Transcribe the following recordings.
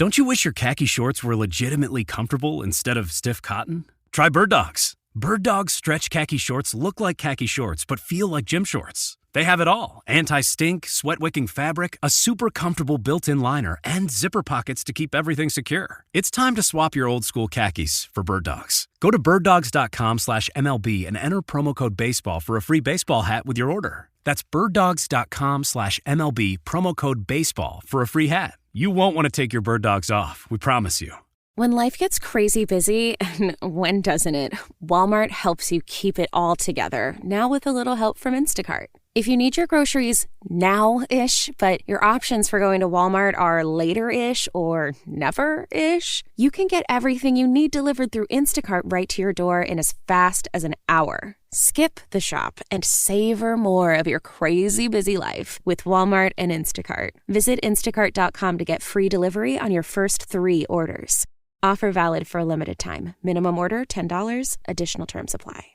Don't you wish your khaki shorts were legitimately comfortable instead of stiff cotton? Try Bird Dogs. Bird Dogs stretch khaki shorts look like khaki shorts but feel like gym shorts. They have it all. Anti-stink, sweat-wicking fabric, a super comfortable built-in liner, and zipper pockets to keep everything secure. It's time to swap your old school khakis for Bird Dogs. Go to birddogs.com/MLB and enter promo code BASEBALL for a free baseball hat with your order. That's birddogs.com/MLB, promo code BASEBALL for a free hat. You won't want to take your Bird Dogs off, we promise you. When life gets crazy busy, and when doesn't it? Walmart helps you keep it all together, now with a little help from Instacart. If you need your groceries now-ish, but your options for going to Walmart are later-ish or never-ish, you can get everything you need delivered through Instacart right to your door in as fast as an hour. Skip the shop and savor more of your crazy busy life with Walmart and Instacart. Visit instacart.com to get free delivery on your first 3 orders. Offer valid for a limited time. Minimum order $10. Additional terms apply.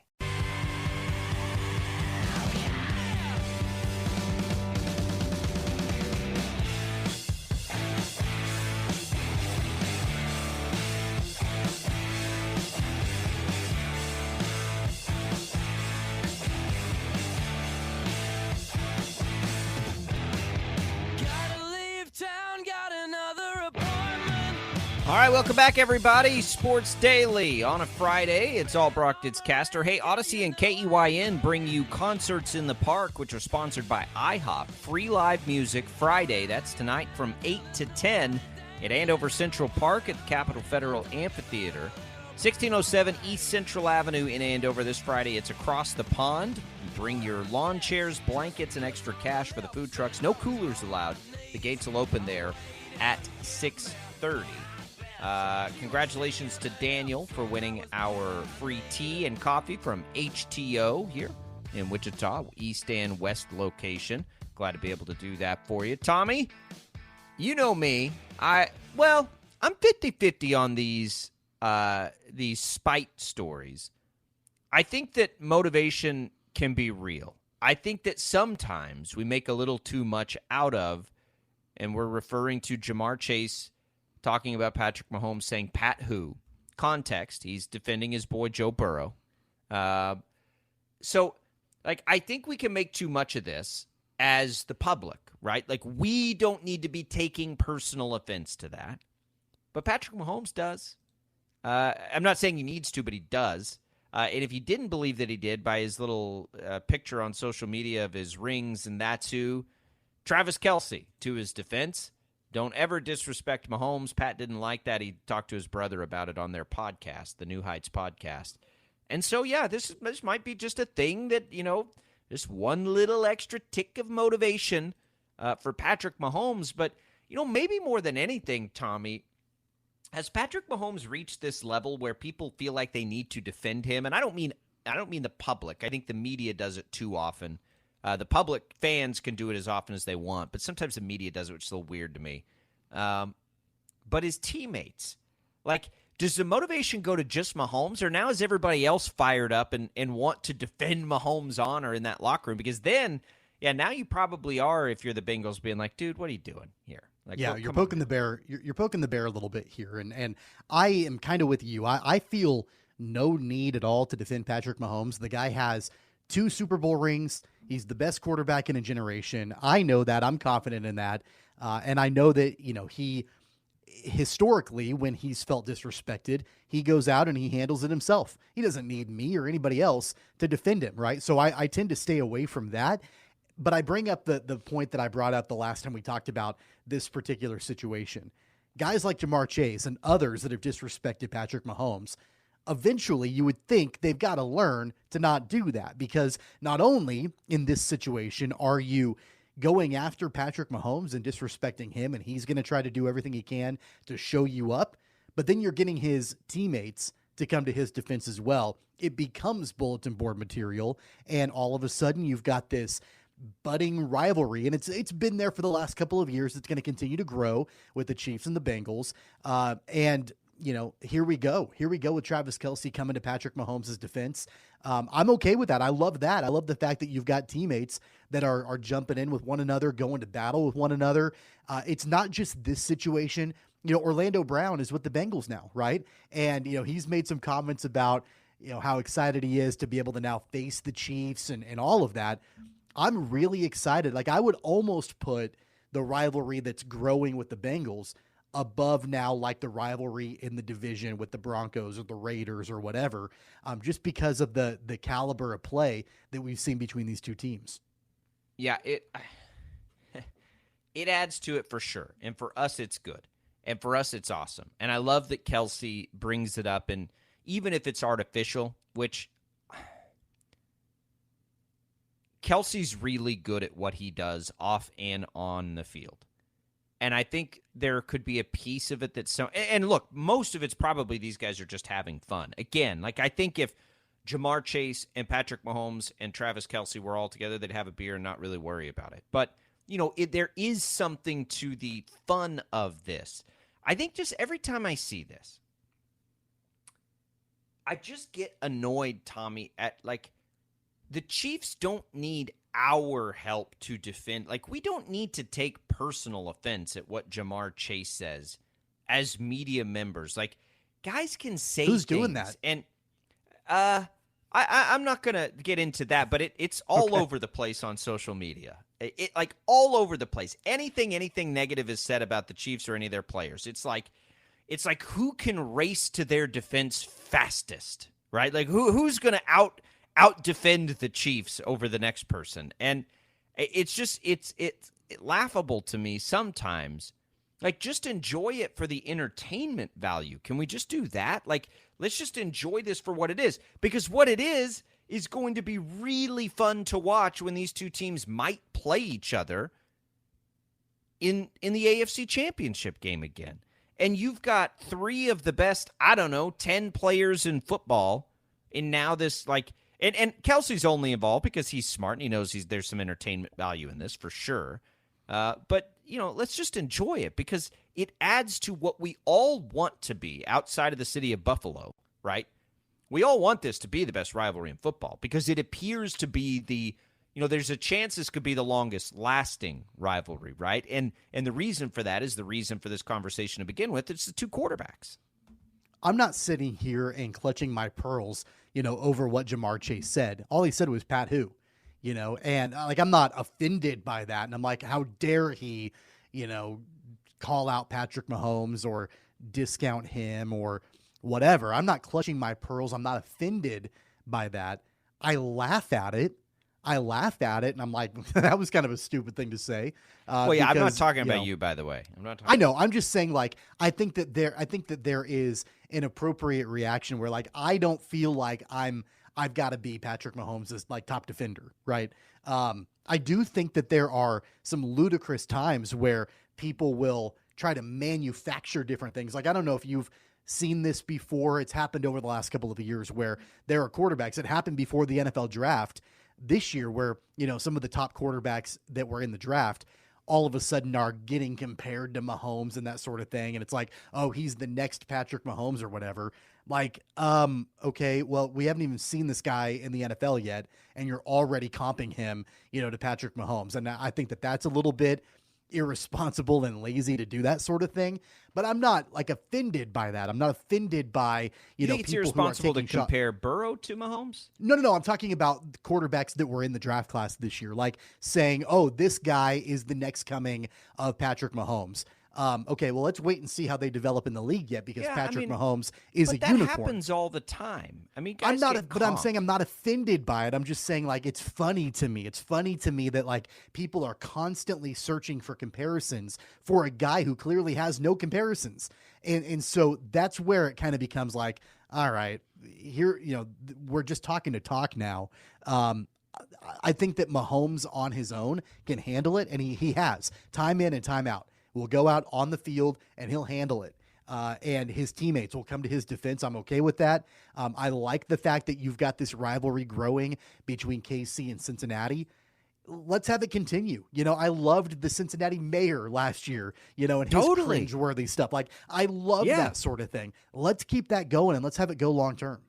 All right, welcome back, everybody. Sports Daily on a Friday. It's all Brock Ditzcaster. Hey, Odyssey and KEYN bring you Concerts in the Park, which are sponsored by IHOP. Free live music Friday. That's tonight from 8 to 10 at Andover Central Park at the Capitol Federal Amphitheater. 1607 East Central Avenue in Andover. This Friday, it's across the pond. Bring your lawn chairs, blankets, and extra cash for the food trucks. No coolers allowed. The gates will open there at 6:30. Congratulations to Daniel for winning our free tea and coffee from HTO here in Wichita, East and West location. Glad to be able to do that for you. Tommy, you know me. I'm 50-50 on these spite stories. I think that motivation can be real. I think that sometimes we make a little too much out of, and we're referring to Jamar Chase talking about Patrick Mahomes saying, Pat who? Context, he's defending his boy Joe Burrow. I think we can make too much of this as the public, right? Like, we don't need to be taking personal offense to that. But Patrick Mahomes does. I'm not saying he needs to, but he does. And if you didn't believe that he did by his little picture on social media of his rings and that's who, Travis Kelce, to his defense, don't ever disrespect Mahomes. Pat didn't like that. He talked to his brother about it on their podcast, the New Heights podcast. And so, yeah, this might be just a thing that, just one little extra tick of motivation for Patrick Mahomes. But, maybe more than anything, Tommy, has Patrick Mahomes reached this level where people feel like they need to defend him? And I don't mean the public. I think the media does it too often. The public fans can do it as often as they want, but sometimes the media does it, which is a little weird to me. But his teammates, does the motivation go to just Mahomes, or now is everybody else fired up and want to defend Mahomes' honor in that locker room? Because then, now you probably are, if you're the Bengals, being like, dude, what are you doing here? You're poking the bear. You're poking the bear a little bit here, and I am kind of with you. I feel no need at all to defend Patrick Mahomes. The guy has 2 Super Bowl rings. He's the best quarterback in a generation. I know that. I'm confident in that. And I know that, he historically, when he's felt disrespected, he goes out and he handles it himself. He doesn't need me or anybody else to defend him, right? So I tend to stay away from that. But I bring up the point that I brought up the last time we talked about this particular situation. Guys like Jamar Chase and others that have disrespected Patrick Mahomes, eventually you would think they've got to learn to not do that, because not only in this situation are you going after Patrick Mahomes and disrespecting him, and he's going to try to do everything he can to show you up, but then you're getting his teammates to come to his defense as well. It becomes bulletin board material, and all of a sudden you've got this budding rivalry, and it's been there for the last couple of years. It's going to continue to grow with the Chiefs and the Bengals, and here we go with Travis Kelce coming to Patrick Mahomes' defense. I'm okay with that. I love that. I love the fact that you've got teammates that are jumping in with one another, going to battle with one another. It's not just this situation. Orlando Brown is with the Bengals now, right? And, he's made some comments about, how excited he is to be able to now face the Chiefs and all of that. I'm really excited. Like, I would almost put the rivalry that's growing with the Bengals above now, like the rivalry in the division with the Broncos or the Raiders or whatever, just because of the caliber of play that we've seen between these two teams. Yeah, it adds to it for sure. And for us, it's good. And for us, it's awesome. And I love that Kelsey brings it up. And even if it's artificial, which Kelsey's really good at what he does off and on the field. And I think there could be a piece of it that's so. And look, most of it's probably these guys are just having fun. Again, like I think if Jamar Chase and Patrick Mahomes and Travis Kelce were all together, they'd have a beer and not really worry about it. But, there is something to the fun of this. I think just every time I see this, I just get annoyed, Tommy, at like the Chiefs don't need our help to defend. Like, we don't need to take personal offense at what Jamar Chase says as media members. Like, guys can say who's things, doing that? And I'm not going to get into that, but it's all over the place on social media. It like all over the place. Anything negative is said about the Chiefs or any of their players. It's like who can race to their defense fastest, right? Like who's going to out defend the Chiefs over the next person. And it's just it's laughable to me sometimes. Like, just enjoy it for the entertainment value. Can we just do that? Like, let's just enjoy this for what it is. Because what it is going to be really fun to watch when these two teams might play each other in the AFC Championship game again. And you've got three of the best, 10 players in football. And now this, like, and Kelsey's only involved because he's smart and he knows there's some entertainment value in this for sure. But, let's just enjoy it because it adds to what we all want to be outside of the city of Buffalo, right? We all want this to be the best rivalry in football because it appears to be there's a chance this could be the longest lasting rivalry, right? And the reason for that is the reason for this conversation to begin with. It's the two quarterbacks. I'm not sitting here and clutching my pearls, over what Jamar Chase said. All he said was Pat who. And like, I'm not offended by that. And I'm like, how dare he, call out Patrick Mahomes or discount him or whatever. I'm not clutching my pearls. I'm not offended by that. I laugh at it. And I'm like, that was kind of a stupid thing to say. Well, yeah, I'm not talking about you, by the way. I know. I'm just saying, like, I think that there is an appropriate reaction where, like, I don't feel like I've got to be Patrick Mahomes' like top defender, right? I do think that there are some ludicrous times where people will try to manufacture different things. Like, I don't know if you've seen this before. It's happened over the last couple of years where there are quarterbacks. It happened before the NFL draft this year where, some of the top quarterbacks that were in the draft all of a sudden are getting compared to Mahomes and that sort of thing. And it's like, oh, he's the next Patrick Mahomes or whatever. Like, okay, well, we haven't even seen this guy in the NFL yet, and you're already comping him, to Patrick Mahomes. And I think that that's a little bit irresponsible and lazy to do that sort of thing. But I'm not like offended by that. I'm not offended by, you think it's irresponsible to compare Burrow to Mahomes? No. I'm talking about quarterbacks that were in the draft class this year, like saying, oh, this guy is the next coming of Patrick Mahomes. Okay, well, let's wait and see how they develop in the league yet because Patrick Mahomes is a unicorn. That happens all the time. I mean, guys I'm saying I'm not offended by it. I'm just saying, like, it's funny to me. It's funny to me that, like, people are constantly searching for comparisons for a guy who clearly has no comparisons. And so that's where it kind of becomes like, all right, here, we're just talking to talk now. I think that Mahomes on his own can handle it, and he has time in and time out. Will go out on the field and he'll handle it. And his teammates will come to his defense. I'm okay with that. I like the fact that you've got this rivalry growing between KC and Cincinnati. Let's have it continue. I loved the Cincinnati mayor last year, and his cringeworthy stuff. Like, I love that sort of thing. Let's keep that going and let's have it go long term.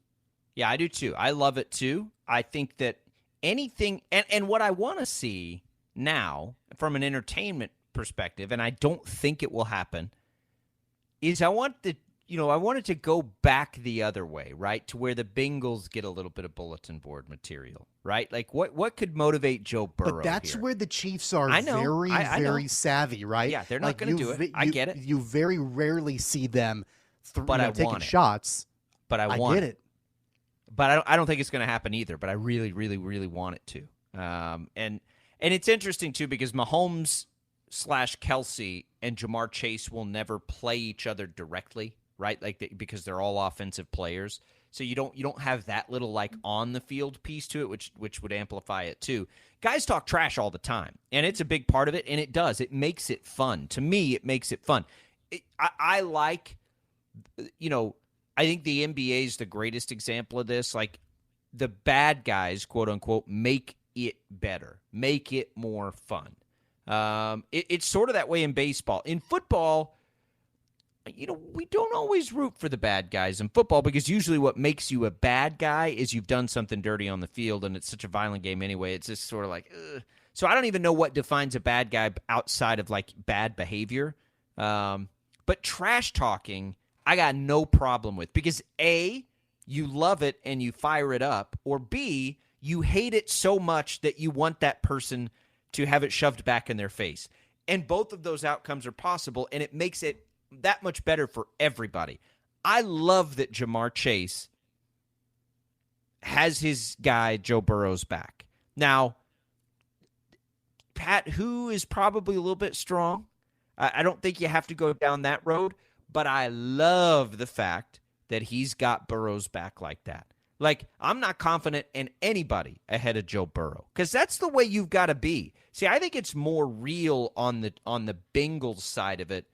Yeah, I do too. I love it too. I think that anything, and what I want to see now from an entertainment perspective, and I don't think it will happen, is I want it to go back the other way, right? To where the Bengals get a little bit of bulletin board material, right? Like what could motivate Joe Burrow? But that's here? where the Chiefs are I know. very, I very know. savvy, right? Yeah, they're not like going to do it. I get it. You very rarely see them taking want it. shots. But I want get it. But I don't think it's going to happen either. But I really, really, really want it to. And it's interesting too because Mahomes / Kelsey and Jamar Chase will never play each other directly, right? Like because they're all offensive players. So you don't have that little like on the field piece to it, which would amplify it too. Guys talk trash all the time, and it's a big part of it, and it does. It makes it fun. To me, it makes it fun. I like, I think the NBA is the greatest example of this. Like the bad guys, quote unquote, make it better, make it more fun. It's sort of that way in baseball. In football, we don't always root for the bad guys in football because usually what makes you a bad guy is you've done something dirty on the field, and it's such a violent game anyway. It's just sort of like, ugh. So I don't even know what defines a bad guy outside of like bad behavior. But trash talking, I got no problem with because A, you love it and you fire it up, or B, you hate it so much that you want that person to have it shoved back in their face. And both of those outcomes are possible, and it makes it that much better for everybody. I love that Jamar Chase has his guy Joe Burrow's back. Now, Pat, who is probably a little bit strong. I don't think you have to go down that road, but I love the fact that he's got Burrow's back like that. Like, I'm not confident in anybody ahead of Joe Burrow because that's the way you've got to be. See, I think it's more real on the Bengals side of it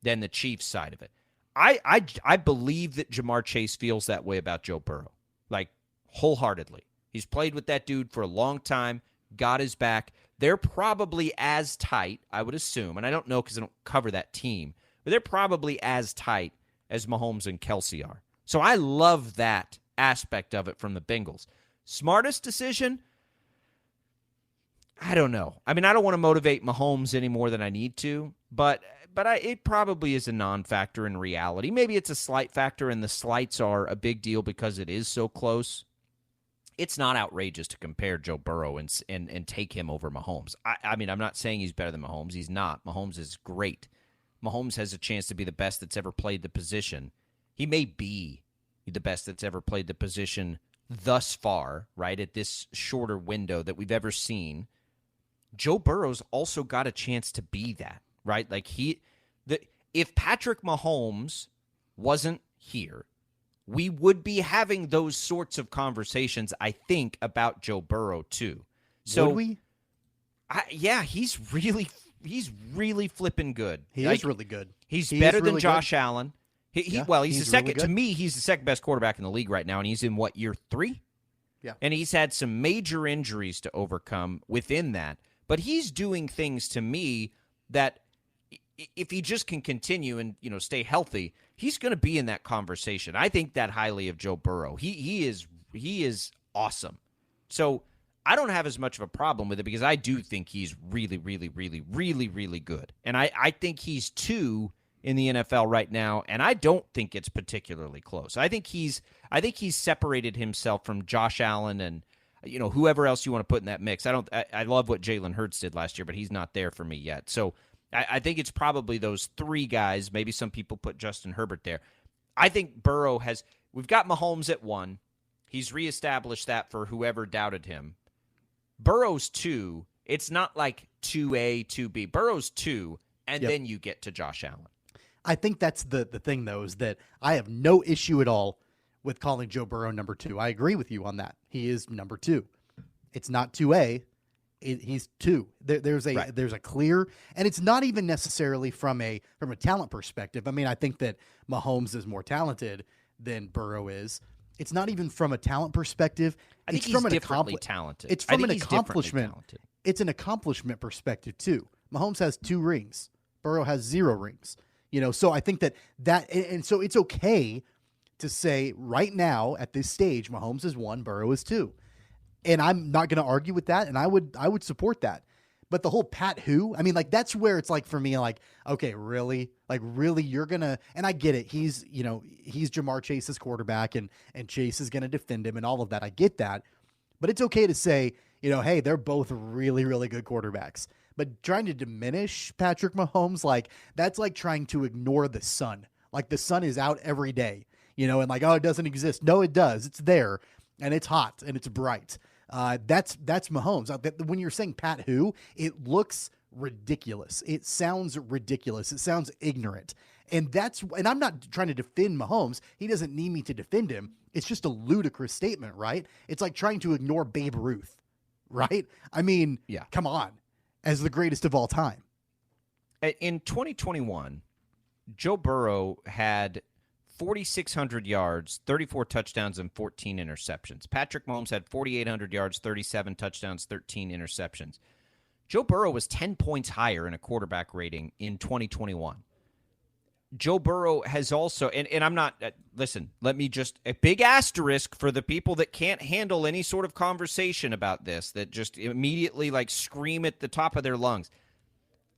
than the Chiefs side of it. I believe that Jamar Chase feels that way about Joe Burrow, like wholeheartedly. He's played with that dude for a long time, got his back. They're probably as tight, I would assume, and I don't know because I don't cover that team, but they're probably as tight as Mahomes and Kelsey are. So I love that aspect of it from the Bengals. Smartest decision? I don't know. I mean, I don't want to motivate Mahomes any more than I need to, but it probably is a non-factor in reality. Maybe it's a slight factor, and the slights are a big deal because it is so close. It's not outrageous to compare Joe Burrow and take him over Mahomes. I mean, I'm not saying he's better than Mahomes. He's not. Mahomes is great. Mahomes has a chance to be the best that's ever played the position. He may be the best that's ever played the position thus far, right, at this shorter window that we've ever seen. Joe Burrow's also got a chance to be that, right? Like if Patrick Mahomes wasn't here, we would be having those sorts of conversations, I think, about Joe Burrow too. So would we? Yeah, he's really flipping good. He is really good. He's better than really Josh Allen. He's the second really to me. He's the second best quarterback in the league right now, and he's in what, year 3? Yeah, and he's had some major injuries to overcome within that. But he's doing things to me that if he just can continue and stay healthy, he's going to be in that conversation. I think that highly of Joe Burrow. He is awesome. So I don't have as much of a problem with it because I do think he's really, really, really, really, really good. And I think he's 2 in the NFL right now, and I don't think it's particularly close. I think he's separated himself from Josh Allen and whoever else you want to put in that mix. I love what Jalen Hurts did last year, but he's not there for me yet. So I think it's probably those 3 guys. Maybe some people put Justin Herbert there. I think Burrow we've got Mahomes at 1. He's reestablished that for whoever doubted him. Burrow's 2. It's not like 2A, 2B. Burrow's 2, and then you get to Josh Allen. I think that's the thing, though, is that I have no issue at all with calling Joe Burrow number 2. I agree with you on that. He is number 2. It's not 2A. He's 2. There's a clear, and it's not even necessarily from a talent perspective. I mean, I think that Mahomes is more talented than Burrow is. It's not even from a talent perspective. I think he's differently talented. It's from an accomplishment. It's an accomplishment perspective too. Mahomes has 2 rings. Burrow has 0 rings. So I think that and so it's okay to say right now at this stage, Mahomes is 1, Burrow is 2. And I'm not going to argue with that, and I would support that. But the whole Pat who, I mean, like, that's where it's like, for me, like, okay, really? Like, really, you're going to, and I get it. He's Jamar Chase's quarterback, and Chase is going to defend him and all of that. I get that. But it's okay to say, hey, they're both really, really good quarterbacks. But trying to diminish Patrick Mahomes, like, that's like trying to ignore the sun. Like, the sun is out every day, and like, oh, it doesn't exist. No, it does. It's there, and it's hot, and it's bright. That's Mahomes. When you're saying Pat who, it looks ridiculous. It sounds ridiculous. It sounds ignorant. And I'm not trying to defend Mahomes. He doesn't need me to defend him. It's just a ludicrous statement, right? It's like trying to ignore Babe Ruth, right? I mean, yeah. Come on. As the greatest of all time. In 2021, Joe Burrow had 4,600 yards, 34 touchdowns, and 14 interceptions. Patrick Mahomes had 4,800 yards, 37 touchdowns, 13 interceptions. Joe Burrow was 10 points higher in a quarterback rating in 2021. Joe Burrow has also, and I'm not, listen, let me just, a big asterisk for the people that can't handle any sort of conversation about this, that just immediately like scream at the top of their lungs.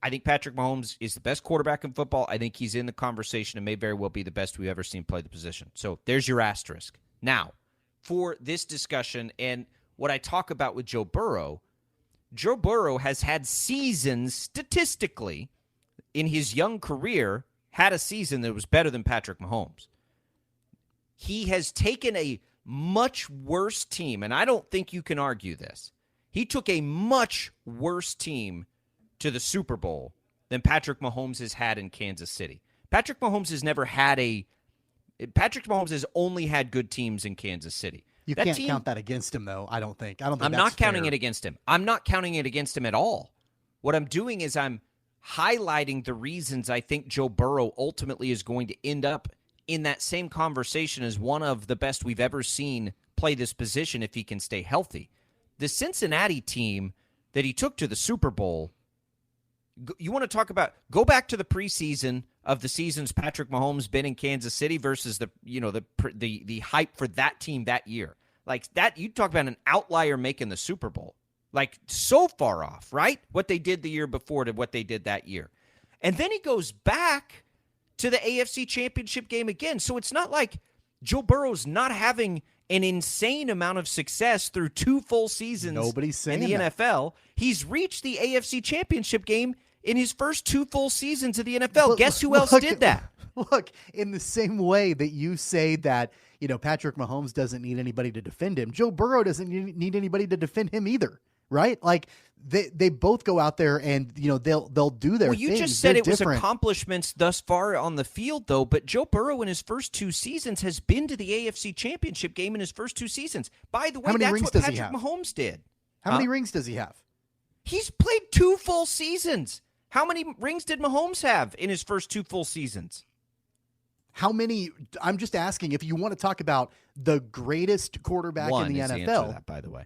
I think Patrick Mahomes is the best quarterback in football. I think he's in the conversation and may very well be the best we've ever seen play the position. So there's your asterisk. Now, for this discussion and what I talk about with Joe Burrow has had seasons statistically in his young career, had a season that was better than Patrick Mahomes. He has taken a much worse team, and I don't think you can argue this. He took a much worse team to the Super Bowl than Patrick Mahomes has had in Kansas City. Patrick Mahomes has only had good teams in Kansas City. You can't count that against him, though, I don't think. I'm not counting it against him. I'm not counting it against him at all. What I'm doing is I'm highlighting the reasons I think Joe Burrow ultimately is going to end up in that same conversation as one of the best we've ever seen play this position if he can stay healthy. The Cincinnati team that he took to the Super Bowl, you want to talk about, go back to the preseason of the seasons Patrick Mahomes been in Kansas City versus the hype for that team that year. Like that, you talk about an outlier making the Super Bowl. Like, so far off, right? What they did the year before to what they did that year. And then he goes back to the AFC Championship game again. So it's not like Joe Burrow's not having an insane amount of success through 2 full seasons in the NFL. He's reached the AFC Championship game in his first 2 full seasons of the NFL. Guess who else did that? Look, in the same way that you say that, Patrick Mahomes doesn't need anybody to defend him, Joe Burrow doesn't need anybody to defend him either. Right? Like they both go out there and they'll do their thing. Well, you just said it was accomplishments thus far on the field, though. But Joe Burrow in his first 2 seasons has been to the AFC Championship game in his first 2 seasons. By the way, that's what Patrick Mahomes did. How many rings does he have? He's played 2 full seasons. How many rings did Mahomes have in his first 2 full seasons? How many? I'm just asking if you want to talk about the greatest quarterback in the NFL. The answer to that, by the way.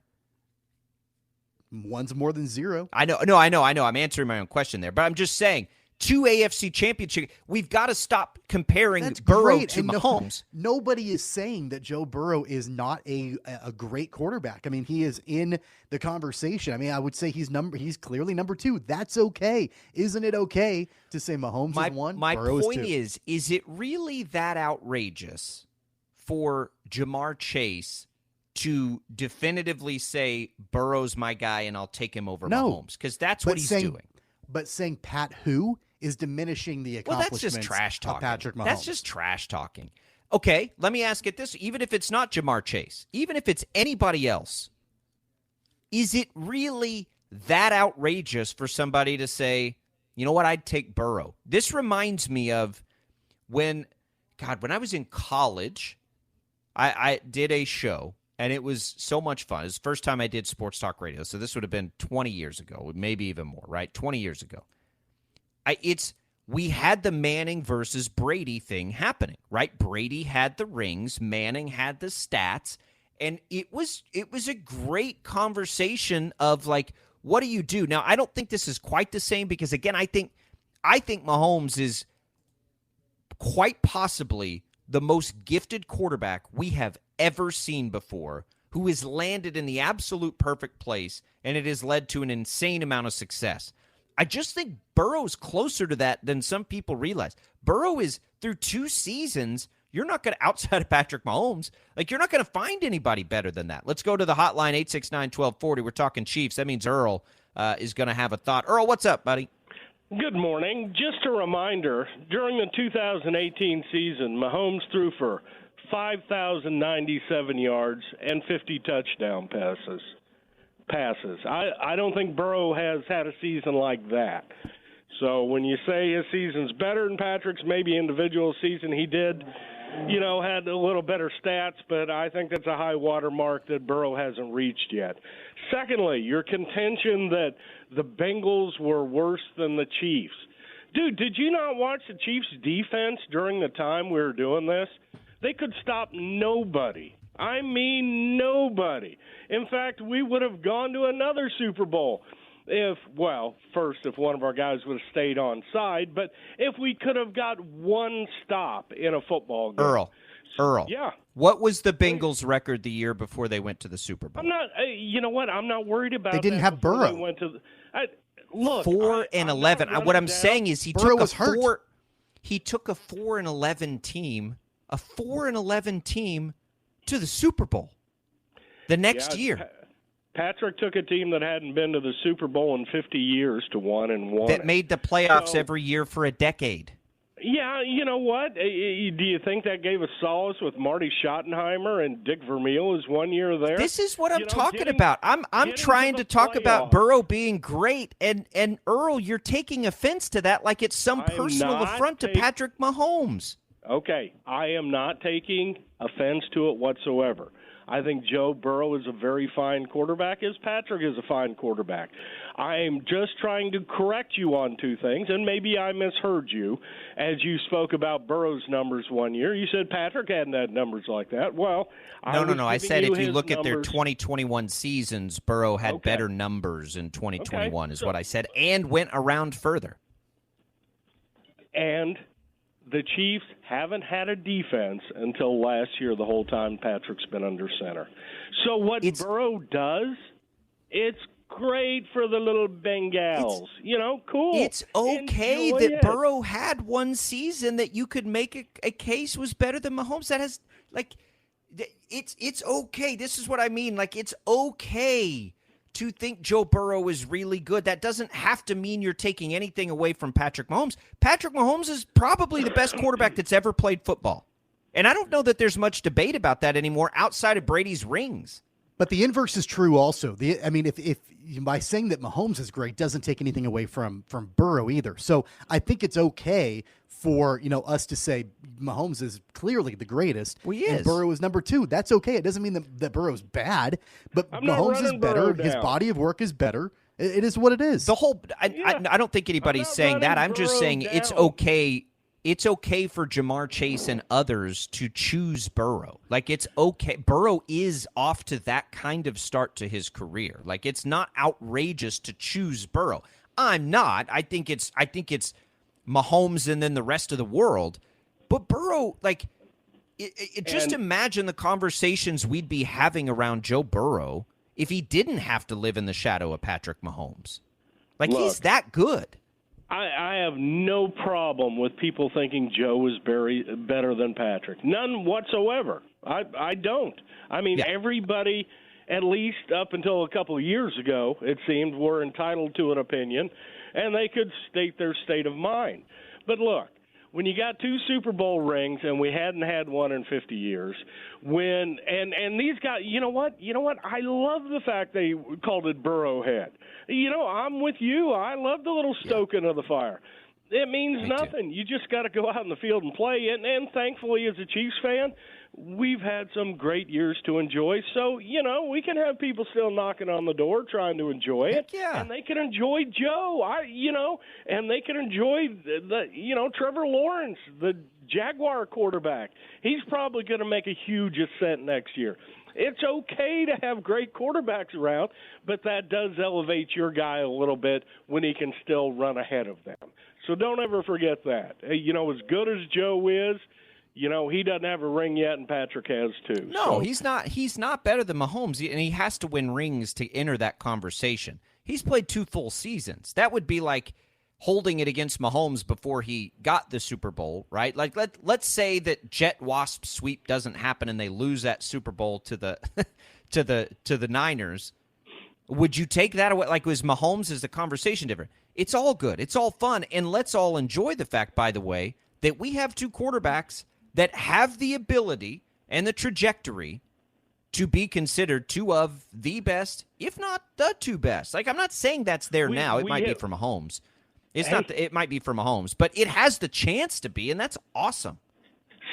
One's more than 0. I know. I'm answering my own question there, but I'm just saying 2 AFC Championship. We've got to stop comparing Burrow to Mahomes. Nobody is saying that Joe Burrow is not a great quarterback. I mean, he is in the conversation. I mean, I would say he's clearly number 2. That's okay. Isn't it okay to say Mahomes is 1? My Burrow point is 2? is it really that outrageous for Jamar Chase to definitively say Burrow's my guy and I'll take him over Mahomes? Because that's what he's doing. But saying Pat who is diminishing the accomplishments that's just trash talking. Of Patrick Mahomes. That's just trash talking. Okay, let me ask it this. Even if it's not Jamar Chase, even if it's anybody else, is it really that outrageous for somebody to say, you know what, I'd take Burrow? This reminds me of when I was in college, I did a show. And it was so much fun. It was the first time I did sports talk radio. So this would have been 20 years ago, maybe even more, right? 20 years ago. We had the Manning versus Brady thing happening, right? Brady had the rings, Manning had the stats, and it was a great conversation of like, what do you do? Now, I don't think this is quite the same because again, I think Mahomes is quite possibly the most gifted quarterback we have ever seen before, who has landed in the absolute perfect place, and it has led to an insane amount of success. I just think Burrow's closer to that than some people realize. Burrow is, through 2 seasons, you're not going to, outside of Patrick Mahomes, you're not going to find anybody better than that. Let's go to the hotline, 869-1240. We're talking Chiefs. That means Earl is going to have a thought. Earl, what's up, buddy? Good morning. Just a reminder, during the 2018 season, Mahomes threw for 5,097 yards and 50 touchdown passes. I don't think Burrow has had a season like that. So when you say his season's better than Patrick's, maybe individual season he did, had a little better stats, but I think that's a high water mark that Burrow hasn't reached yet. Secondly, your contention that the Bengals were worse than the Chiefs. Dude, did you not watch the Chiefs' defense during the time we were doing this? They could stop nobody. I mean nobody. In fact, we would have gone to another Super Bowl if one of our guys would have stayed on side, but if we could have got one stop in a football game. Earl. Yeah. What was the Bengals' record the year before they went to the Super Bowl? I'm not. You know what? I'm not worried about. They didn't have Burrow. They went to. Look, 4-11. What I'm saying is he Burrow took was hurt. He took a 4-11 team, to the Super Bowl the next year. Patrick took a team that hadn't been to the Super Bowl in 50 years to one and won. That made the playoffs every year for a decade. Yeah, you know what? Do you think that gave us solace with Marty Schottenheimer and Dick Vermeil his 1 year there? This is what I'm talking about. I'm trying to talk playoffs. about Burrow being great, and Earl, you're taking offense to that like it's some personal affront to Patrick Mahomes. Okay, I am not taking offense to it whatsoever. I think Joe Burrow is a very fine quarterback, as Patrick is a fine quarterback. I am just trying to correct you on 2 things, and maybe I misheard you as you spoke about Burrow's numbers 1 year. You said Patrick hadn't had numbers like that. Well, No. I said if you look at their 2021 seasons, Burrow had better numbers in 2021 is what I said, and went around further. And the Chiefs haven't had a defense until last year, the whole time Patrick's been under center. So what Burrow does, it's great for the little Bengals. Cool. It's okay that Burrow had one season that you could make a case was better than Mahomes. That has, it's okay. This is what I mean. It's okay to think Joe Burrow is really good. That doesn't have to mean you're taking anything away from Patrick Mahomes. Patrick Mahomes is probably the best quarterback that's ever played football. And I don't know that there's much debate about that anymore outside of Brady's rings. But the inverse is true also. If by saying that Mahomes is great doesn't take anything away from Burrow either. So I think it's okay for us to say Mahomes is clearly the greatest. Well, he is. And Burrow is number 2. That's okay. It doesn't mean that Burrow's bad, but Mahomes is better. His body of work is better. It is what it is. I don't think anybody's saying that. I'm just saying it's okay. It's okay for Jamar Chase and others to choose Burrow. It's okay. Burrow is off to that kind of start to his career. It's not outrageous to choose Burrow. I'm not. I think it's Mahomes and then the rest of the world. But Burrow, just imagine the conversations we'd be having around Joe Burrow if he didn't have to live in the shadow of Patrick Mahomes. He's that good. I have no problem with people thinking Joe is better than Patrick. None whatsoever. I don't. Everybody, at least up until a couple of years ago, it seemed, were entitled to an opinion, and they could state their state of mind. But look, when you got 2 Super Bowl rings and we hadn't had one in 50 years, and these guys, you know what? I love the fact they called it Burrowhead. I'm with you. I love the little stoking of the fire. It means nothing. You just got to go out in the field and play. And thankfully, as a Chiefs fan, we've had some great years to enjoy. So, we can have people still knocking on the door trying to enjoy it. Yeah. And they can enjoy Joe, and they can enjoy the Trevor Lawrence, the Jaguar quarterback. He's probably going to make a huge ascent next year. It's okay to have great quarterbacks around, but that does elevate your guy a little bit when he can still run ahead of them. So don't ever forget that. As good as Joe is, He doesn't have a ring yet, and Patrick has two. No, so. he's not. He's not better than Mahomes, and he has to win rings to enter that conversation. He's played 2 full seasons. That would be like holding it against Mahomes before he got the Super Bowl, right? Like let's say that Jet Wasp sweep doesn't happen and they lose that Super Bowl to the to the Niners. Would you take that away? Like, was Mahomes, is the conversation different? It's all good. It's all fun. And let's all enjoy the fact, by the way, that we have 2 quarterbacks that have the ability and the trajectory to be considered 2 of the best, if not the 2 best. Like, I'm not saying that's there now. It might be for Mahomes. It's not. It might be for Mahomes, but it has the chance to be, and that's awesome.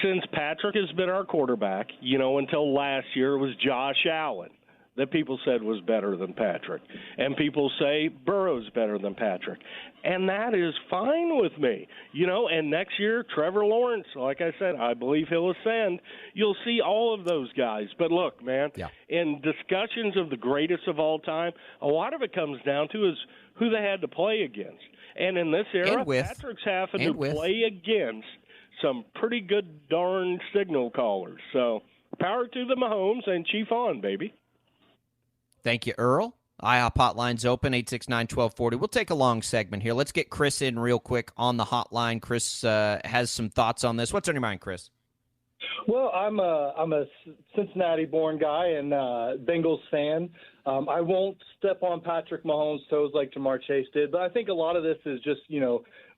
Since Patrick has been our quarterback, until last year, it was Josh Allen that people said was better than Patrick. And people say Burrow's better than Patrick. And that is fine with me. And next year, Trevor Lawrence, like I said, I believe he'll ascend. You'll see all of those guys. But look, man, in discussions of the greatest of all time, a lot of it comes down to is who they had to play against. And in this era, Patrick's having to play against some pretty good darn signal callers. So power to the Mahomes and Chief on, baby. Thank you, Earl. IHOP hotline's open, 869-1240. We'll take a long segment here. Let's get Chris in real quick on the hotline. Chris has some thoughts on this. What's on your mind, Chris? Well, I'm a Cincinnati-born guy and Bengals fan. I won't step on Patrick Mahomes' toes like Jamar Chase did, but I think a lot of this is just,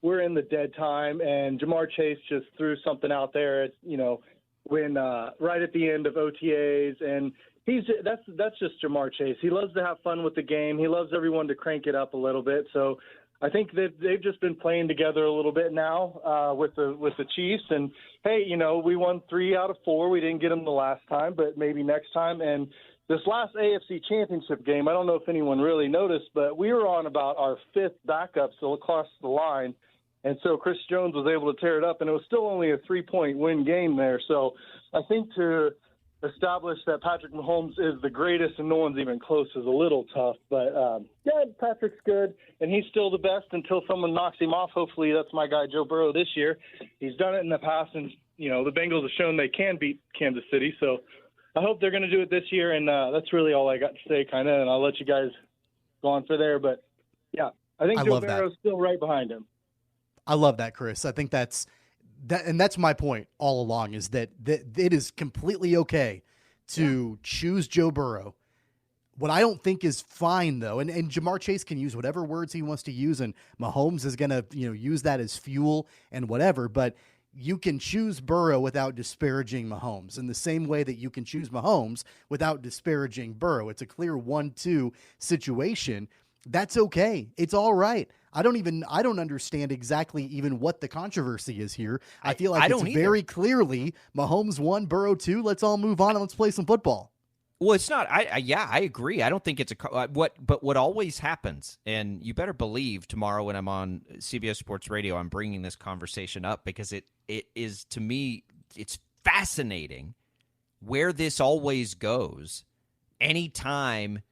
we're in the dead time, and Jamar Chase just threw something out there, when right at the end of OTAs, and that's just Jamar Chase. He loves to have fun with the game. He loves everyone to crank it up a little bit. So I think that they've just been playing together a little bit now with the Chiefs. And hey, we won 3 out of 4. We didn't get them the last time, but maybe next time. And this last AFC Championship game, I don't know if anyone really noticed, but we were on about our 5th backup still across the line. And so Chris Jones was able to tear it up, and it was still only a 3-point win game there. So I think to establish that Patrick Mahomes is the greatest and no one's even close is a little tough. But, Patrick's good, and he's still the best until someone knocks him off. Hopefully that's my guy Joe Burrow this year. He's done it in the past, and, the Bengals have shown they can beat Kansas City. So I hope they're going to do it this year, and that's really all I got to say, kind of, and I'll let you guys go on for there. But, yeah, I think Joe Burrow's still right behind him. I love that, Chris. I think that's my point all along, is that it is completely okay to choose Joe Burrow. What I don't think is fine, though, and Jamar Chase can use whatever words he wants to use, and Mahomes is going to use that as fuel and whatever, but you can choose Burrow without disparaging Mahomes in the same way that you can choose Mahomes without disparaging Burrow. It's a clear 1-2 situation. That's okay. It's all right. I don't understand exactly even what the controversy is here. I feel like it's very clearly Mahomes 1, Burrow 2. Let's all move on and let's play some football. Well, it's not. I agree. I don't think it's what always happens, and you better believe tomorrow when I'm on CBS Sports Radio, I'm bringing this conversation up because it is, to me, it's fascinating where this always goes. Anytime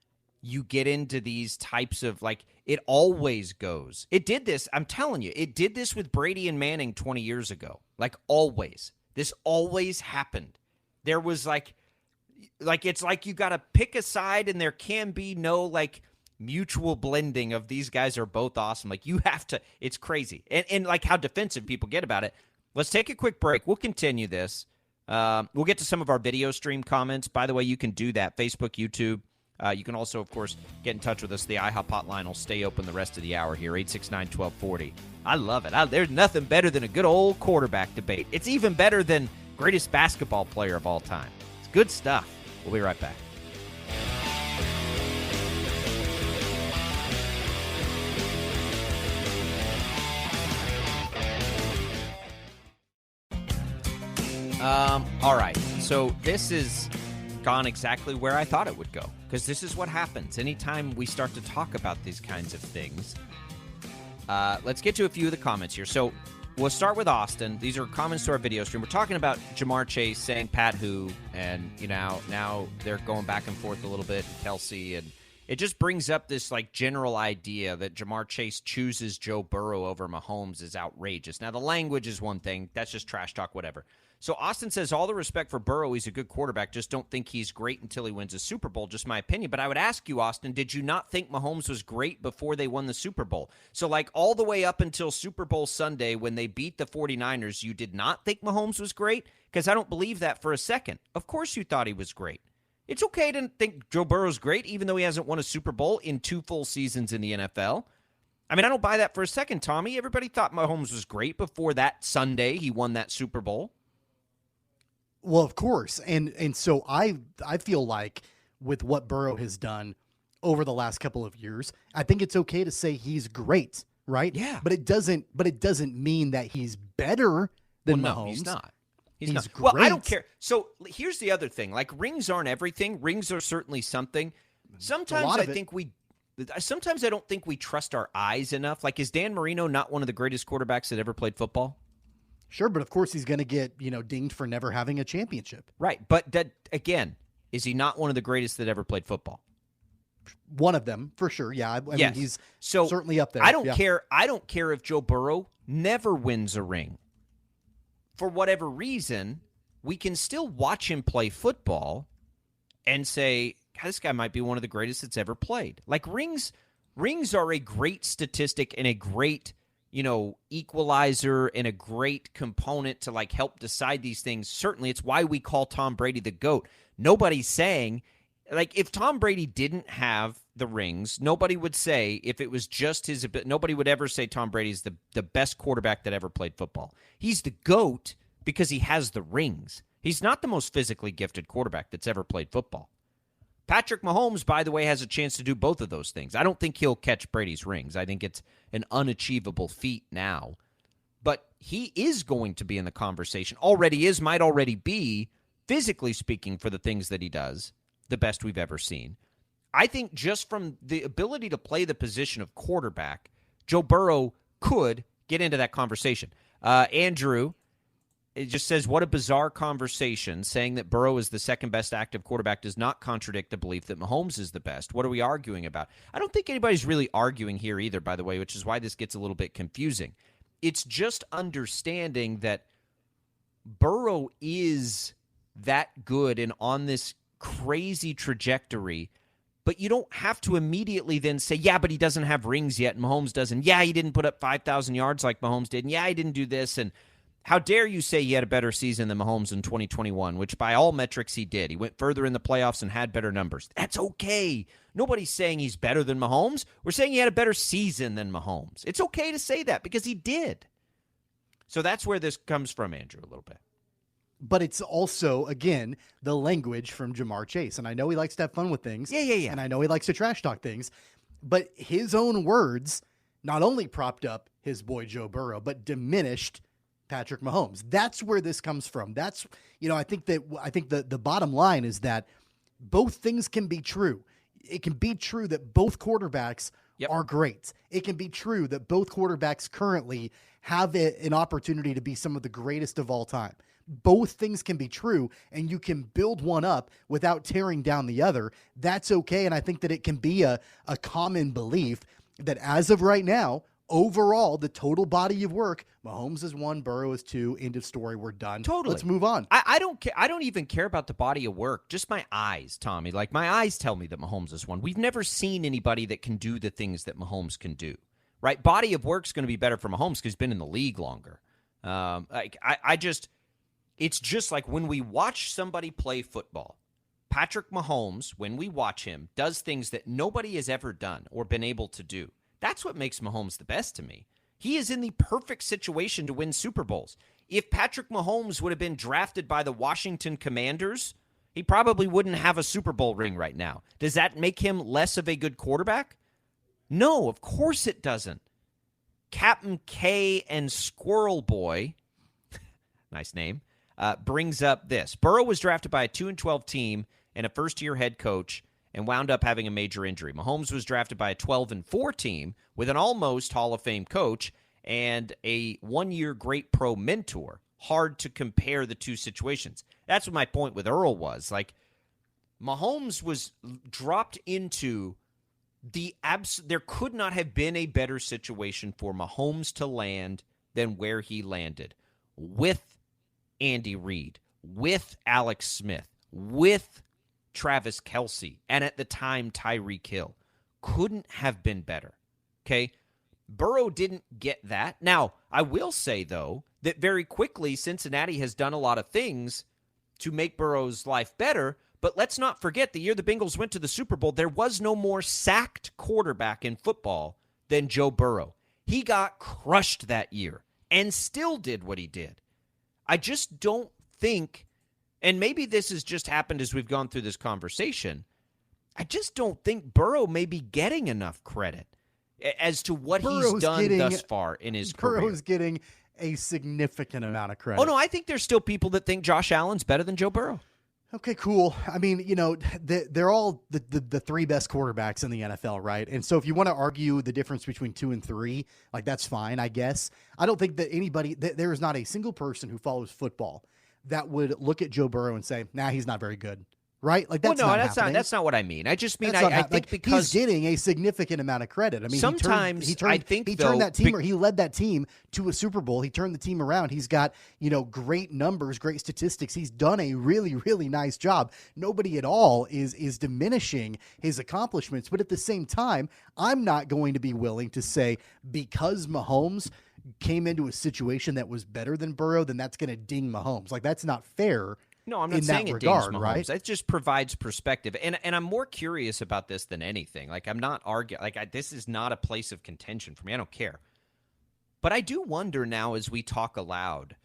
you get into these types of, it always goes. It did this, I'm telling you, it did this with Brady and Manning 20 years ago. Always. This always happened. There was it's like you got to pick a side, and there can be no mutual blending of these guys are both awesome. You have to, it's crazy. And how defensive people get about it. Let's take a quick break. We'll continue this. We'll get to some of our video stream comments. By the way, you can do that. Facebook, YouTube. You can also, of course, get in touch with us. The IHOP hotline will stay open the rest of the hour here, 869-1240. I love it. There's nothing better than a good old quarterback debate. It's even better than greatest basketball player of all time. It's good stuff. We'll be right back. All right. So this is gone exactly where I thought it would go, because this is what happens anytime we start to talk about these kinds of things. Let's get to a few of the comments here. So we'll start with Austin. These are comments to our video stream. We're talking about Jamar Chase saying Pat who, and now they're going back and forth a little bit, and Kelsey, and it just brings up this general idea that Jamar Chase chooses Joe Burrow over Mahomes is outrageous. Now the language is one thing, that's just trash talk, whatever. So Austin says, all the respect for Burrow, he's a good quarterback. Just don't think he's great until he wins a Super Bowl. Just my opinion. But I would ask you, Austin, did you not think Mahomes was great before they won the Super Bowl? So like all the way up until Super Bowl Sunday when they beat the 49ers, you did not think Mahomes was great? Because I don't believe that for a second. Of course you thought he was great. It's okay to think Joe Burrow's great, even though he hasn't won a Super Bowl in 2 full seasons in the NFL. I mean, I don't buy that for a second, Tommy. Everybody thought Mahomes was great before that Sunday he won that Super Bowl. Well, of course. And so I feel like with what Burrow has done over the last couple of years, I think it's okay to say he's great, right? Yeah. But it doesn't mean that he's better than Mahomes. No, he's not. He's He's not. Well, I great. don't care. So here's the other thing. Like, rings aren't everything. Rings are certainly something. Sometimes lot I of it. think sometimes I don't think we trust our eyes enough. Like, is Dan Marino not one of the greatest quarterbacks that ever played football? Sure, but of course he's going to get, dinged for never having a championship. Right. But that, again, is he not one of the greatest that ever played football? One of them, for sure. Yeah, I Yes. mean, he's So certainly up there. I don't Yeah. care. I don't care if Joe Burrow never wins a ring. For whatever reason, we can still watch him play football and say, "God, this guy might be one of the greatest that's ever played." Like rings are a great statistic and a great, equalizer and a great component to like help decide these things. Certainly, it's why we call Tom Brady the GOAT. Nobody's saying, like, if Tom Brady didn't have the rings, nobody would say, if it was just his ability, nobody would ever say Tom Brady's the best quarterback that ever played football. He's the GOAT because he has the rings. He's not the most physically gifted quarterback that's ever played football. Patrick Mahomes, by the way, has a chance to do both of those things. I don't think he'll catch Brady's rings. I think it's an unachievable feat now. But he is going to be in the conversation. Already is, might already be, physically speaking, for the things that he does, the best we've ever seen. I think just from the ability to play the position of quarterback, Joe Burrow could get into that conversation. Andrew, it just says, what a bizarre conversation. Saying that Burrow is the second best active quarterback does not contradict the belief that Mahomes is the best. What are we arguing about? I don't think anybody's really arguing here either, by the way, which is why this gets a little bit confusing. It's just understanding that Burrow is that good and on this crazy trajectory, but you don't have to immediately then say, yeah, but he doesn't have rings yet and Mahomes doesn't. Yeah, he didn't put up 5,000 yards like Mahomes did. And yeah, he didn't do this. And how dare you say he had a better season than Mahomes in 2021, which by all metrics he did. He went further in the playoffs and had better numbers. That's okay. Nobody's saying he's better than Mahomes. We're saying he had a better season than Mahomes. It's okay to say that because he did. So that's where this comes from, Andrew, a little bit. But it's also, again, the language from Jamar Chase. And I know he likes to have fun with things. Yeah. And I know he likes to trash talk things. But his own words not only propped up his boy Joe Burrow, but diminished Patrick Mahomes. That's where this comes from. That's, I think the bottom line is that both things can be true. It can be true that both quarterbacks are great. It can be true that both quarterbacks currently have an opportunity to be some of the greatest of all time. Both things can be true, and you can build one up without tearing down the other. That's okay, and I think that it can be a common belief that as of right now, overall, the total body of work, Mahomes is 1, Burrow is 2, end of story, we're done. Totally. Let's move on. I don't care. I don't even care about the body of work. Just my eyes, Tommy. Like, my eyes tell me that Mahomes is 1. We've never seen anybody that can do the things that Mahomes can do, right? Body of work's going to be better for Mahomes because he's been in the league longer. It's just like when we watch somebody play football, Patrick Mahomes, when we watch him, does things that nobody has ever done or been able to do. That's what makes Mahomes the best to me. He is in the perfect situation to win Super Bowls. If Patrick Mahomes would have been drafted by the Washington Commanders, he probably wouldn't have a Super Bowl ring right now. Does that make him less of a good quarterback? No, of course it doesn't. Captain K and Squirrel Boy, nice name, brings up this. Burrow was drafted by a 2-12 team and a first-year head coach and wound up having a major injury. Mahomes was drafted by a 12-4 team with an almost Hall of Fame coach and a one-year great pro mentor. Hard to compare the two situations. That's what my point with Earl was. Like, Mahomes was dropped into there could not have been a better situation for Mahomes to land than where he landed, with Andy Reid, with Alex Smith, with Travis Kelce, and at the time Tyreek Hill, couldn't have been better. Okay? Burrow didn't get that. Now, I will say, though, that very quickly Cincinnati has done a lot of things to make Burrow's life better, but let's not forget the year the Bengals went to the Super Bowl, there was no more sacked quarterback in football than Joe Burrow. He got crushed that year and still did what he did. I just don't think, and maybe this has just happened as we've gone through this conversation, I just don't think Burrow may be getting enough credit as to what he's done thus far in his career. Burrow's getting a significant amount of credit. Oh, no, I think there's still people that think Josh Allen's better than Joe Burrow. Okay, cool. I mean, they're all the three best quarterbacks in the NFL, right? And so if you want to argue the difference between 2 and 3, like that's fine, I guess. I don't think that there is not a single person who follows football that would look at Joe Burrow and say, nah, he's not very good. Right? Like that's that's not what I mean. I just mean I think because he's getting a significant amount of credit. I mean, sometimes he turned that team, or he led that team to a Super Bowl. He turned the team around. He's got great numbers, great statistics. He's done a really, really nice job. Nobody at all is diminishing his accomplishments, but at the same time, I'm not going to be willing to say because Mahomes came into a situation that was better than Burrow, then that's going to ding Mahomes. Like that's not fair. No, I'm not saying it dings Mahomes. Right? It just provides perspective. And I'm more curious about this than anything. Like, I'm not arguing. Like, this is not a place of contention for me. I don't care. But I do wonder now as we talk aloud,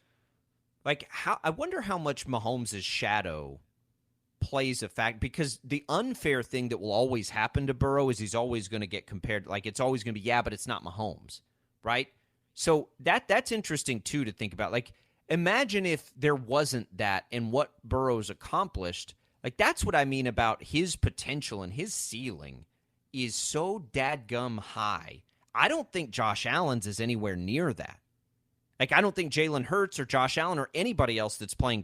like, I wonder how much Mahomes' shadow plays a fact. Because the unfair thing that will always happen to Burrow is he's always going to get compared. Like, it's always going to be, yeah, but it's not Mahomes, right? So that's interesting, too, to think about. Like, imagine if there wasn't that and what Burrow's accomplished. Like, that's what I mean about his potential and his ceiling is so dadgum high. I don't think Josh Allen's is anywhere near that. Like, I don't think Jalen Hurts or Josh Allen or anybody else that's playing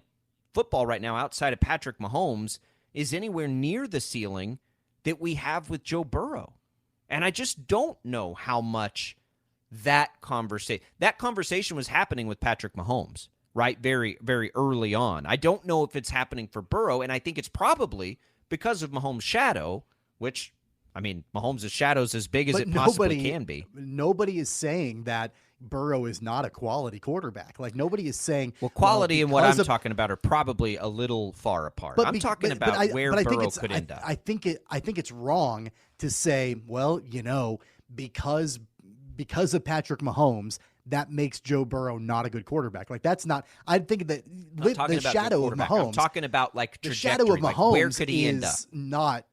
football right now outside of Patrick Mahomes is anywhere near the ceiling that we have with Joe Burrow. And I just don't know how much that conversation was happening with Patrick Mahomes, right? Very, very early on. I don't know if it's happening for Burrow, and I think it's probably because of Mahomes' shadow, which, I mean, Mahomes' shadow is as big as it possibly can be. Nobody is saying that Burrow is not a quality quarterback. Like, nobody is saying... Well, quality and what I'm talking about are probably a little far apart. I'm talking about where Burrow could end up. I think it's wrong to say, well, because of Patrick Mahomes, that makes Joe Burrow not a good quarterback. Like, that's not. I think that the shadow of Mahomes. I'm talking about like the shadow of Mahomes. Like, where could he end up? Not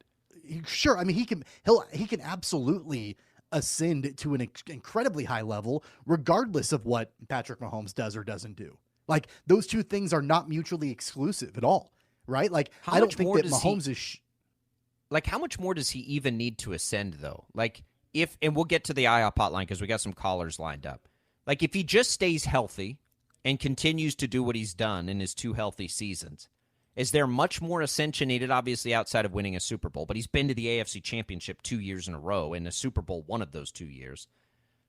sure. I mean, he can absolutely ascend to an incredibly high level, regardless of what Patrick Mahomes does or doesn't do. Like, those two things are not mutually exclusive at all, right? Like, I don't think that Mahomes is. Like, how much more does he even need to ascend, though? Like, and we'll get to the IOP hotline because we got some callers lined up. Like, if he just stays healthy and continues to do what he's done in his 2 healthy seasons, is there much more ascension needed, obviously, outside of winning a Super Bowl? But he's been to the AFC Championship 2 years in a row, and a Super Bowl one of those 2 years.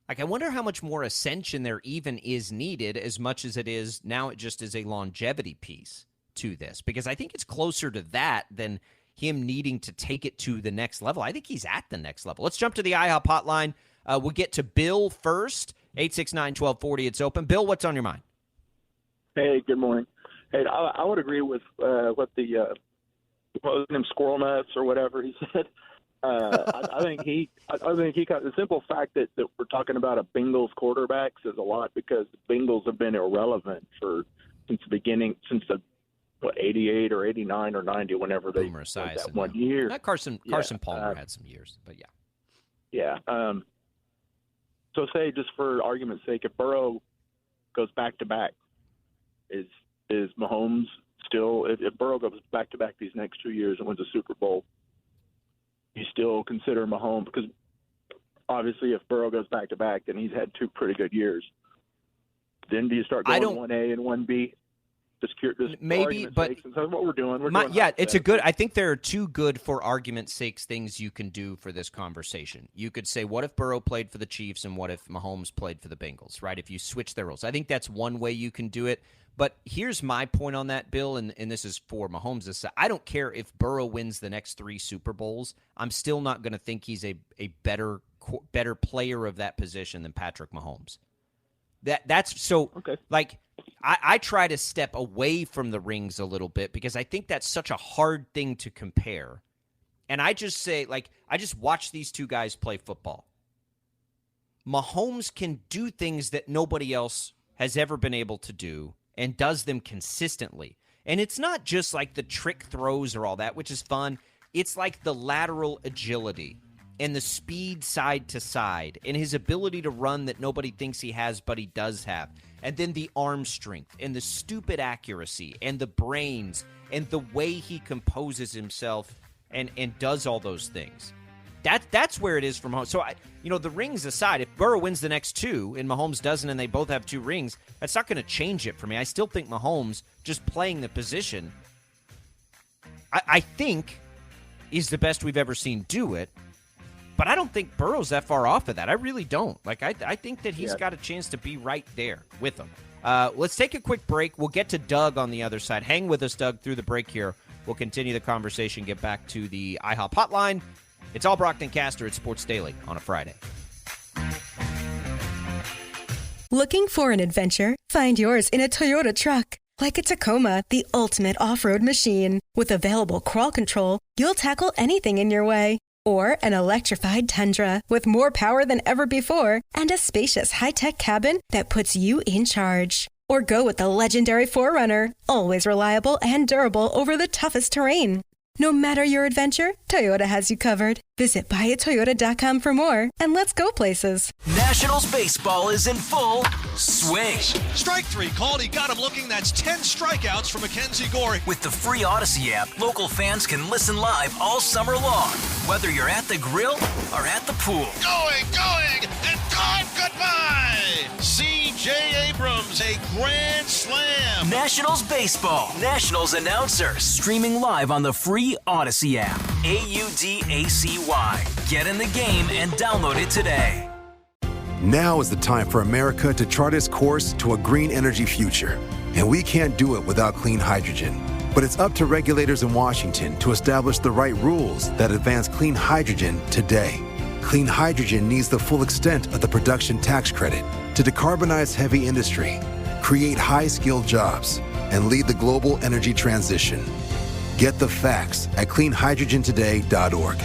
Like, I wonder how much more ascension there even is needed, as much as it is now it just is a longevity piece to this. Because I think it's closer to that than him needing to take it to the next level. I think he's at the next level. Let's jump to the IHOP hotline. We'll get to Bill first. 869-1240, it's open. Bill, what's on your mind? Hey, good morning. Hey, I would agree with what the what was his name, Squirrel Nuts or whatever he said. I think he got the simple fact that we're talking about a Bengals quarterback says a lot, because the Bengals have been irrelevant since the beginning, since the 88 or 89 or 90, whenever they that 1 year. Carson Palmer had some years, but yeah. Yeah. So say, just for argument's sake, if Burrow goes back-to-back, is Mahomes still – if Burrow goes back-to-back these next 2 years and wins a Super Bowl, you still consider Mahomes – because obviously if Burrow goes back-to-back, then he's had 2 pretty good years. Then do you start going 1A and 1B? Maybe, but that's what we're doing. It's a good. I think there are two good, for argument's sakes, things you can do for this conversation. You could say, what if Burrow played for the Chiefs and what if Mahomes played for the Bengals, right? If you switch their roles. I think that's one way you can do it. But here's my point on that, Bill, and this is for Mahomes. I don't care if Burrow wins the next 3 Super Bowls. I'm still not going to think he's a better player of that position than Patrick Mahomes. That's so, okay. Like, I try to step away from the rings a little bit because I think that's such a hard thing to compare. And I just say, like, I just watch these two guys play football. Mahomes can do things that nobody else has ever been able to do and does them consistently. And it's not just like the trick throws or all that, which is fun. It's like the lateral agility and the speed side to side and his ability to run that nobody thinks he has, but he does have. And then the arm strength and the stupid accuracy and the brains and the way he composes himself and does all those things. That's where it is from Mahomes. So, the rings aside, if Burrow wins the next 2 and Mahomes doesn't and they both have 2 rings, that's not going to change it for me. I still think Mahomes, just playing the position, I think is the best we've ever seen do it. But I don't think Burrow's that far off of that. I really don't. Like, I think that he's got a chance to be right there with him. Let's take a quick break. We'll get to Doug on the other side. Hang with us, Doug, through the break here. We'll continue the conversation, get back to the IHOP hotline. It's all Brockton Caster at Sports Daily on a Friday. Looking for an adventure? Find yours in a Toyota truck. Like a Tacoma, the ultimate off-road machine. With available crawl control, you'll tackle anything in your way. Or an electrified Tundra with more power than ever before and a spacious high-tech cabin that puts you in charge. Or go with the legendary 4Runner, always reliable and durable over the toughest terrain. No matter your adventure, Toyota has you covered. Visit buyatoyota.com for more, and let's go places. Nationals baseball is in full swing. Strike 3 called. He got him looking. That's 10 strikeouts for Mackenzie Gore. With the free Odyssey app, local fans can listen live all summer long, whether you're at the grill or at the pool. Going, and gone. Goodbye. C.J. Abrams, a grand slam. Nationals baseball. Nationals announcers. Streaming live on the free Odyssey app. AUDACY. Get in the game and download it today. Now is the time for America to chart its course to a green energy future. And we can't do it without clean hydrogen. But it's up to regulators in Washington to establish the right rules that advance clean hydrogen today. Clean hydrogen needs the full extent of the production tax credit to decarbonize heavy industry, create high-skilled jobs, and lead the global energy transition. Get the facts at cleanhydrogentoday.org.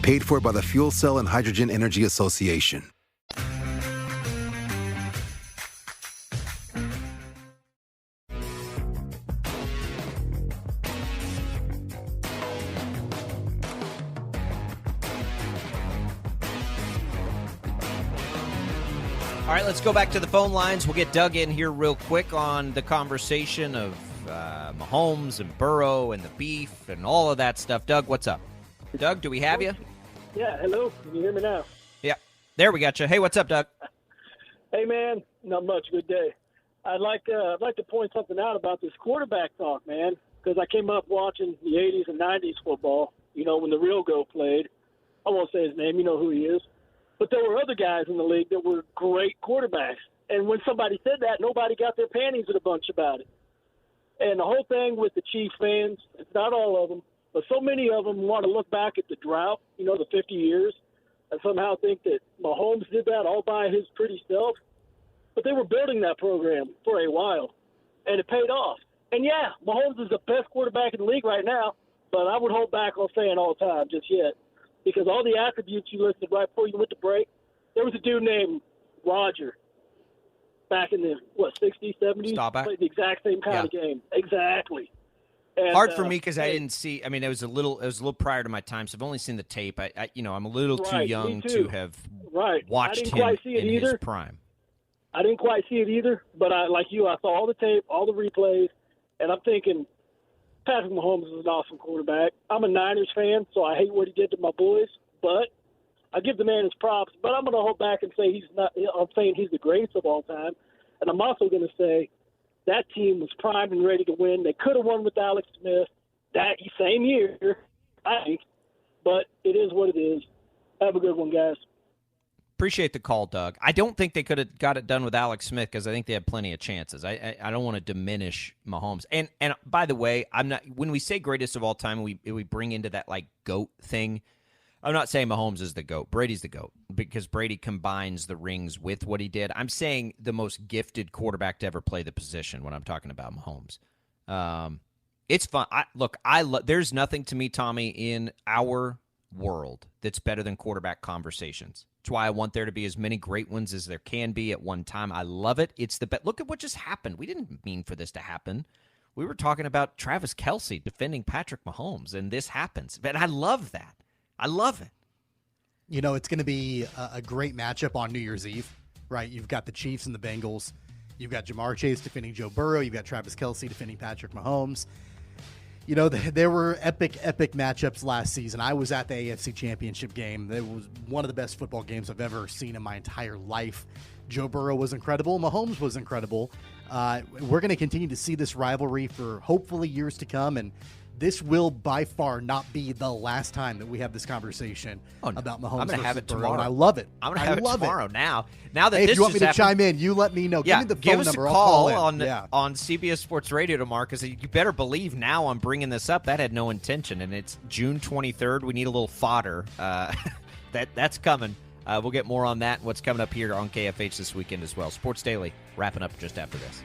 Paid for by the Fuel Cell and Hydrogen Energy Association. All right, let's go back to the phone lines. We'll get Doug in here real quick on the conversation of Mahomes and Burrow and the beef and all of that stuff. Doug, what's up? Doug, do we have you? Yeah, hello. Can you hear me now? Yeah, there we got you. Hey, what's up, Doug? Hey, man, not much. Good day. I'd like to point something out about this quarterback talk, man, because I came up watching the 80s and 90s football, when the real GO played. I won't say his name. You know who he is. But there were other guys in the league that were great quarterbacks. And when somebody said that, nobody got their panties in a bunch about it. And the whole thing with the Chiefs fans, it's not all of them, but so many of them want to look back at the drought, the 50 years, and somehow think that Mahomes did that all by his pretty self. But they were building that program for a while, and it paid off. And, yeah, Mahomes is the best quarterback in the league right now, but I would hold back on saying all the time just yet. Because all the attributes you listed right before you went to break, there was a dude named Roger back in the, 60s, 70s? Stop it. Played the exact same kind of game. Exactly. And, hard for me because I didn't see. I mean, it was a little prior to my time, so I've only seen the tape. I'm a little too young to have watched him in his prime. I didn't quite see it either, but I saw all the tape, all the replays, and I'm thinking Patrick Mahomes is an awesome quarterback. I'm a Niners fan, so I hate what he did to my boys, but I give the man his props. But I'm going to hold back and say he's not. I'm saying he's the greatest of all time, and I'm also going to say that team was primed and ready to win. They could have won with Alex Smith that same year, I think, but it is what it is. Have a good one, guys. Appreciate the call, Doug. I don't think they could have got it done with Alex Smith because I think they had plenty of chances. I don't want to diminish Mahomes. And by the way, I'm not. When we say greatest of all time, we bring into that like GOAT thing. I'm not saying Mahomes is the GOAT. Brady's the GOAT because Brady combines the rings with what he did. I'm saying the most gifted quarterback to ever play the position when I'm talking about Mahomes. It's fun. There's nothing to me, Tommy, in our world that's better than quarterback conversations. That's why I want there to be as many great ones as there can be at one time. I love it. It's the best. Look at what just happened. We didn't mean for this to happen. We were talking about Travis Kelce defending Patrick Mahomes, and this happens. But I love that. I love it. You know, it's going to be a great matchup on New Year's Eve, right? You've got the Chiefs and the Bengals. You've got Jamar Chase defending Joe Burrow. You've got Travis Kelce defending Patrick Mahomes. You know, there were epic matchups last season. I was at the AFC Championship game. It was one of the best football games I've ever seen in my entire life. Joe Burrow was incredible. Mahomes was incredible. We're going to continue to see this rivalry for hopefully years to come, and this will by far not be the last time that we have this conversation about Mahomes. I'm going to have it Burrow, tomorrow. And I love it. I'm going to have it tomorrow. Now that hey, this if you want me to happened, chime in, you let me know. Yeah, give me the give phone us number. a I'll call call on CBS Sports Radio tomorrow because you better believe now I'm bringing this up. That had no intention, and it's June 23rd. We need a little fodder. That's coming. We'll get more on that and what's coming up here on KFH this weekend as well. Sports Daily wrapping up just after this.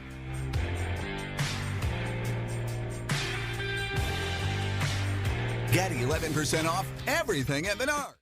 Get 11% off everything at Menards.